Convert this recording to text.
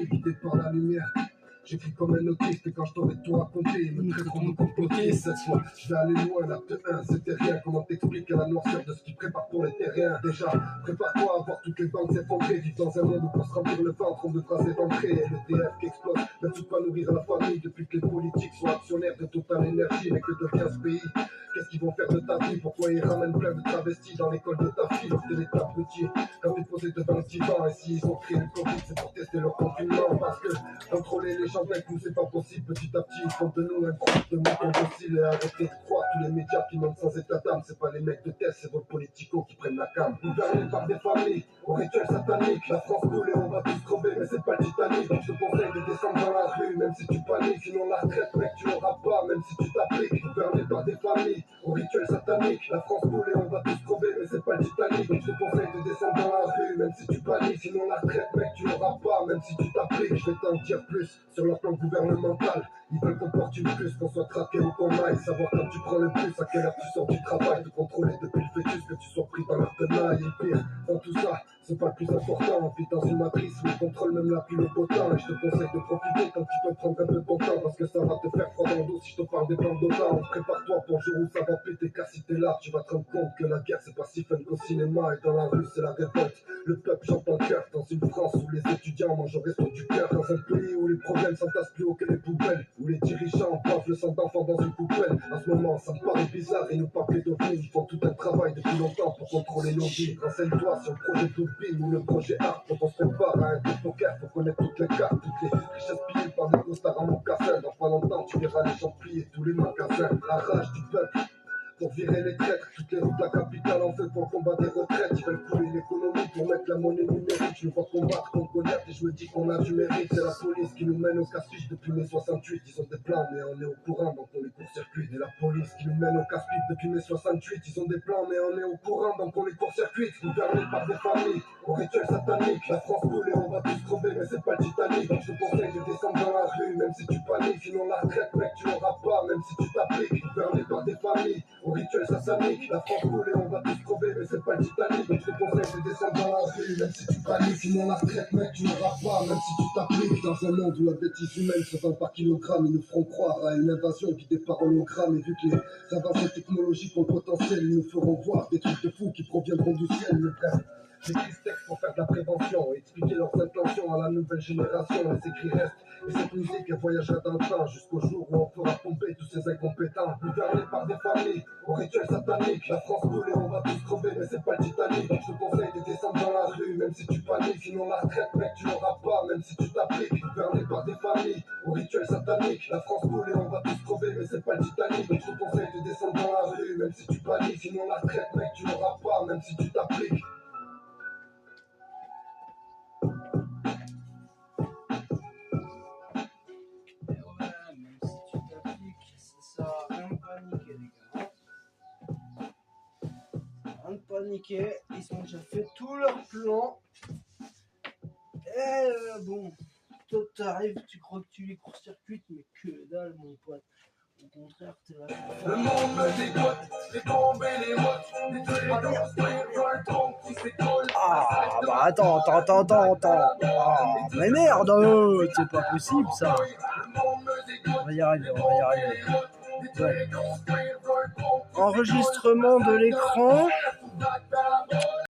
famille guidée par la lumière. J'écris comme un autiste et quand je t'aurai tout raconté, ils me traiteront de complotiste. Cette fois, je vais aller loin, l'acte 1, c'était rien. Comment t'expliquer la noirceur de ce qui prépare pour les terriens? Déjà, prépare-toi à voir toutes les banques s'effondrer. Vivre dans un monde où pour se remplir le ventre, on devra s'éventrer. Et le DF qui explose, même tout pas nourrir la famille. Depuis que les politiques sont actionnaires de Total Énergie, mais que devient ce pays? Qu'est-ce qu'ils vont faire de ta vie? Pourquoi ils ramènent plein de travestis dans l'école de ta fille? T'es l'état petit, quand t'es posé devant le divan. Et s'ils ont créé le Covid, c'est pour tester leur confinement. Parce que contrôler les gens d'un coup, c'est pas possible. Petit à petit, ils font de nous un groupe de moutons dociles. Et arrêtez de croire tous les médias qui mentent sans état d'âme. C'est pas les mecs de test, c'est vos politicos qui prennent la cam. Gouvernés par des familles, au rituel satanique. La France coule et on va tous crever, mais c'est pas le Titanic. Donc je te conseille de descendre dans la rue, même si tu paniques. Sinon la retraite, mec, tu l'auras pas, même si tu t'appliques. Gouvernés par des familles, au rituel satanique. La France coule et on va tous crever, mais c'est pas le Titanic. Donc je te conseille de descendre dans la rue, même si tu paniques. Sinon la retraite, mec, tu l'auras pas, même si tu t'appliques. Je vais t'en dire plus sur leur plan gouvernemental. Ils veulent qu'on porte une puce, qu'on soit traqué ou qu'on aille. Savoir quand tu prends le bus, à quelle heure tu sors du travail. De contrôler depuis le fœtus, que tu sois pris dans leur tenaille. Et pire, dans tout ça, c'est pas le plus important. On vit dans une matrice où ils contrôlent même la pluie, le beau temps. Et je te conseille de profiter quand tu peux prendre un peu ton temps. Parce que ça va te faire froid dans le dos si je te parle des plans d'OTAN. Prépare-toi pour le jour où ça va péter, car si t'es là, tu vas te rendre compte que la guerre c'est pas si fun qu'au cinéma. Et dans la rue c'est la révolte. Le peuple chante en cœur. Dans une France où les étudiants mangent au resto du cœur. Dans un pays où les problèmes s'entassent plus haut que les poubelles. Où les dirigeants boivent le sang d'enfants dans une poubelle. À ce moment ça me paraît bizarre et nous parlent pédophiles. Ils font tout un travail depuis longtemps pour contrôler nos vies. Renseigne-toi sur le projet Toolpin ou le projet Art. Quand on se prépare à un coup de poker, faut connaître toutes les cartes. Toutes les richesses pillées par des costards en mocassin. Dans pas longtemps tu verras les gens plier tous les magasins. La rage du peuple pour virer les traîtres, toutes les routes de la capitale en fait pour le combat des retraites. Ils veulent couler l'économie pour mettre la monnaie numérique. Je me vois combattre contre Goliath et je me dis qu'on a du mérite. C'est la police qui nous mène au casse-piche depuis mai 68. Ils ont des plans mais on est au courant donc on les court-circuite. Et la police qui nous mène au casse-piche depuis mai 68. Ils ont des plans mais on est au courant donc on les court-circuite. Gouvernés par des familles, au rituel satanique. La France coule et on va tous crever mais c'est pas le Titanic. Donc je te conseille de descendre dans la rue même si tu paniques. Sinon la retraite mec tu l'auras pas même si tu t'appliques. Gouvernés par des familles, au rituel satanique. La France coule et on va tous crever mais c'est pas le Titanic. Donc je te conseille de descendre dans la rue même si tu paniques. Sinon la retraite mec tu l'auras pas même si tu t'appliques. Dans un monde où la bêtise humaine se vend par kilogramme, ils nous feront croire à une invasion guidée par hologramme. Et vu que les avancées technologiques ont le potentiel, ils nous feront voir des trucs de fous qui proviendront du ciel. Mais bref, j'écris ce texte pour faire de la prévention, expliquer leurs intentions à la nouvelle génération. Les écrits restent et cette musique elle voyagera dans le temps jusqu'au jour où on fera tomber tous ces incompétents. Gouvernés par des familles, au rituel satanique. La France coule et on va tous crever mais c'est pas le Titanic. Donc je te conseille de descendre dans la rue même si tu paniques. Sinon la retraite mec tu l'auras pas même si tu t'appliques. Gouvernés par des familles, au rituel satanique. La France coule et on va tous crever mais c'est pas le Titanic. Donc je te conseille de descendre dans la rue même si tu paniques. Sinon la retraite mec tu l'auras pas même si tu t'appliques. Paniquer, ils ont déjà fait tout leur plan. Et bon, toi t'arrives, tu crois que tu les court-circuites, mais que dalle mon pote. Au contraire, t'es là. Le monde me dégoûte, les bombes et les mottes, les deux les construire, un tronc qui s'écoule. Ah bah attends. Ah, mais merde, c'est pas possible ça. On va y arriver. Ouais. Enregistrement de l'écran.